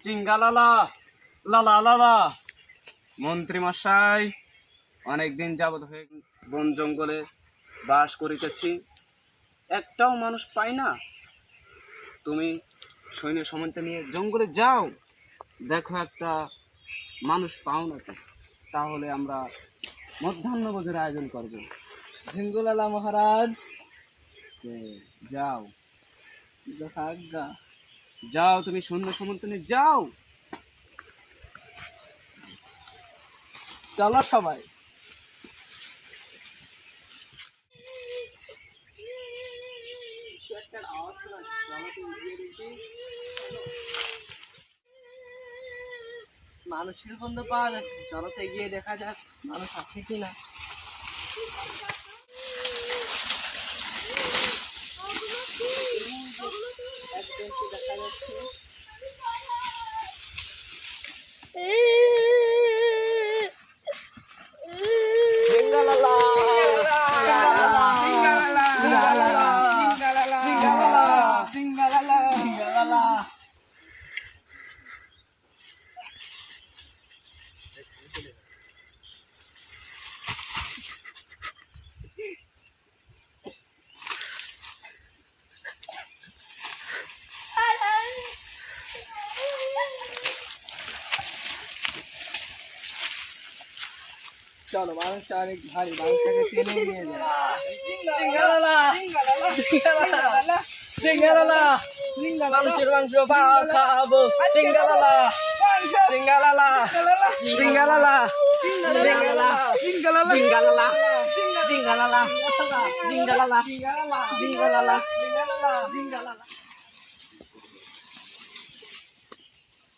জিঙ্গালালা লালা লালা। মন্ত্রী মশাই, অনেকদিন যাবৎ হয়ে বন জঙ্গলে বাস করিতেছি, একটাও মানুষ পাই না। তুমি সৈন্য সামন্ত নিয়ে জঙ্গলে যাও, দেখো একটা মানুষ পাও নাকি, তাহলে আমরা মধ্যাহ্নভোজের আয়োজন করব। ঝিঙ্গুলালা মহারাজ, যাও যথাজ্ঞা। যাও, তুমি সৈন্য সামন্ত নিয়ে যাও। চলো সবাই। মানুষের গন্ধ পাওয়া যাচ্ছে, চলো তো এগিয়ে দেখা যাক মানুষ আছে কিনা। একজনকে দেখা যাচ্ছে। জিঙ্গালালা, জিঙ্গালালা, জিঙ্গালালা, জিঙ্গালালা, জিঙ্গালালা। চলো, মানুষটা অনেক ভারী, মানুষটাকে টেনে নিয়ে যায়। জিঙ্গালালা, জিঙ্গালালা, জিঙ্গালালা, মানুষের মাংস খাবো। জিঙ্গালালা, জিঙ্গালালা, জিঙ্গালালা, জিঙ্গালালা, জিঙ্গালালা, জিঙ্গালালা, জিঙ্গালালা, জিঙ্গালালা, জিঙ্গালালা, জিঙ্গালালা।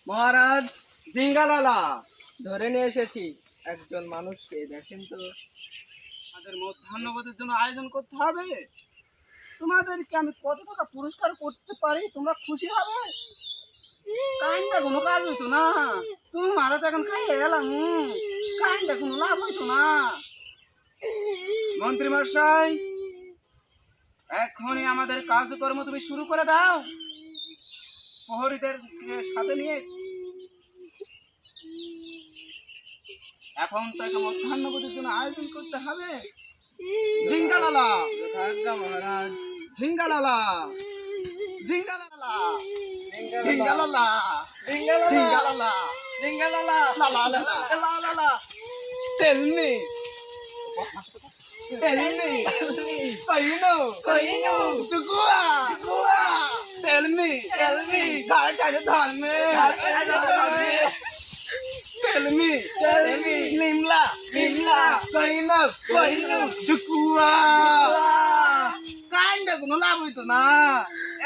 মহারাজ, জিঙ্গালালা, ধরে নিয়ে এসেছি একজন মানুষকে, দেখেন তো। আমাদের মধ্যাহ্নভোজের জন্য আয়োজন করতে হবে। তোমাদেরকে আমি কত টাকা পুরস্কার করতে পারি, তোমরা খুশি হবে? কাইন্ডা কোনো কাজ হইতো না, তুমি মারা তো এখন খাইয়ে গেলাম, কাইন্ডা কোনো লাভ হইতো না। মন্ত্রী মশাই, এখনই আমাদের কাজকর্ম তুমি শুরু করে দাও, প্রহরীদের সাথে নিয়ে। এখন তো একটা মধ্যাহ্নভোজের জন্য আয়োজন করতে হবে। জিঙ্গালালা, যথাজ্ঞা মহারাজ। জিঙ্গালালা, জিঙ্গালালা, জিঙ্গালালা, জিঙ্গালালা, জিঙ্গালালা, জিঙ্গালালা, লালা লালা। লালালা। Tell me, tell me, Kaino, Kaino, Chukua, tell me, Ghar Kare Dharme, tell me, Nimla, Kaino, Chukua. Kinda কোনো লাভ হইতো না,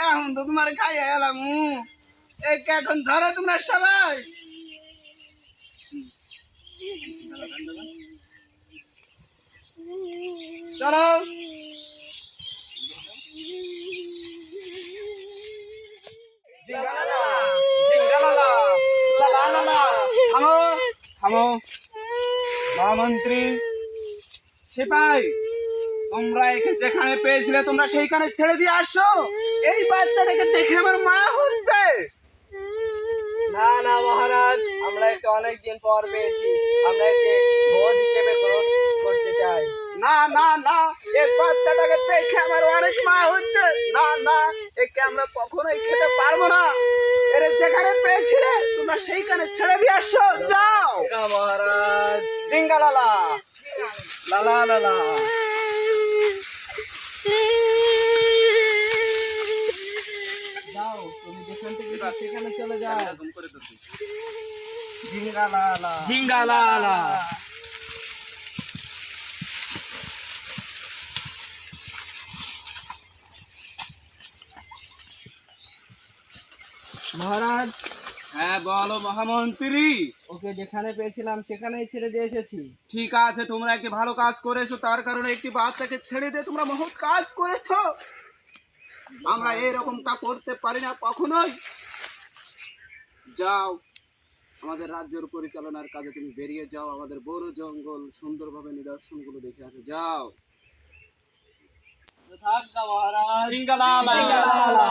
এখন তো তোমার খাইয়া এলাম। এখন ধরো তোমরা সবাই। চলো, জিঙ্গালালা, জিঙ্গালালা, লালা লালা। থামো, থামো। মহামন্ত্রী, সিপাই, তোমরা একে যেখানে পেয়েছিলে তোমরা সেইখানে ছেড়ে দিয়ে আসো। এই বাচ্চাটাকে দেখে আমার মা হচ্ছে। না না মহারাজ, আমরা একে অনেকদিন পর পেয়েছি, আমরা একে ভোজ হিসেবে গ্রহণ করতে চাই। না না না, এই বাচ্চাটাকে দেখে আমার অনেক মা হচ্ছে। না না, একে আমরা কখনোই খেতে পারবো না। এর যেখানে পেয়েছিলে তোমরা সেইখানে ছেড়ে দিয়ে আসো। যাও মহারাজ। জিঙ্গালালা, লালা লালা। যাও, তুমি যেখান থেকে সেখানে চলে যাও। জিঙ্গালালা, জিঙ্গালালা। মহারাজ, হ্যাঁ বলো মহামন্ত্রী। ওকে যেখানে পেয়েছিলাম সেখানেই ছেড়ে দিয়ে এসেছি। ঠিক আছে, তোমরা একটি ভালো কাজ করেছো, তার কারণে একটি বাচ্চাকে ছেড়ে দিয়ে তোমরা মহৎ কাজ করেছো। আমরা এরকমটা করতে পারি না কখনোই। যাও, আমাদের রাজ্যের পরিচালনার কাজে তুমি বেরিয়ে যাও, আমাদের বড় জঙ্গল সুন্দরভাবে নিদর্শনগুলো দেখে আসো। যাও। যথাজ্ঞা মহারাজ। জিঙ্গালালা। জিঙ্গালালা।